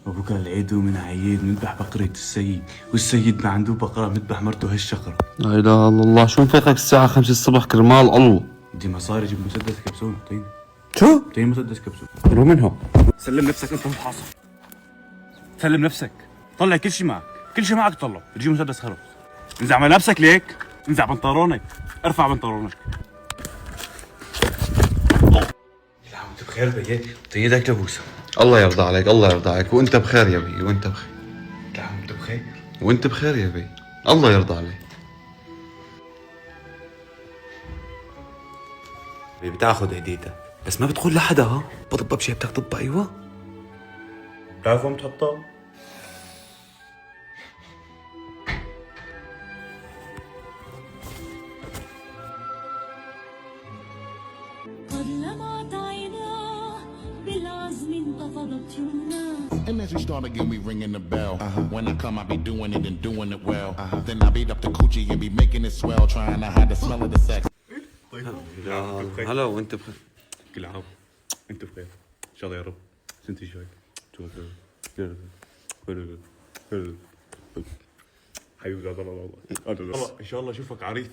وبكره العيد ومن عيد نذبح بقرة السيد، والسيد ما عنده بقرة مذبح مرته هالشقرة. لا اله الا الله، شو مفيقك الساعة 5 الصبح كرمال الله؟ بدي مصاري جيب مسدس كبسون. طيب شو؟ طيب مسدس كبسون. روح من هون. سلم نفسك انت محاصر. سلم نفسك، طلع كل شيء معك، كل شيء معك طلع، تجيب مسدس خلص. انزع ملابسك ليك، انزع بنطلونك، ارفع بنطلونك. لا انت بخير بيي؟ ايدك لبوسه. الله يرضى عليك، الله يرضى عليك، وانت بخير يا بي، وانت بخير. لا انت بخير؟ وانت بخير يا بي، الله يرضى عليك. بتاخذ هديتك بس ما بتقول لحدا. ها بضبها بشيبتك ضبها. ايوه بتعرف وين بتحطها؟ And as we start again, we ringing the bell. When I come, I be doing it and doing it well. Then I beat up the coochie and be making it swell, trying to hide the smell of the sex. هلا وانت بخير. كل عام انت بخير ان شاء الله يا رب. سنتي شوي حبيبي والله ان شاء الله اشوفك عريس.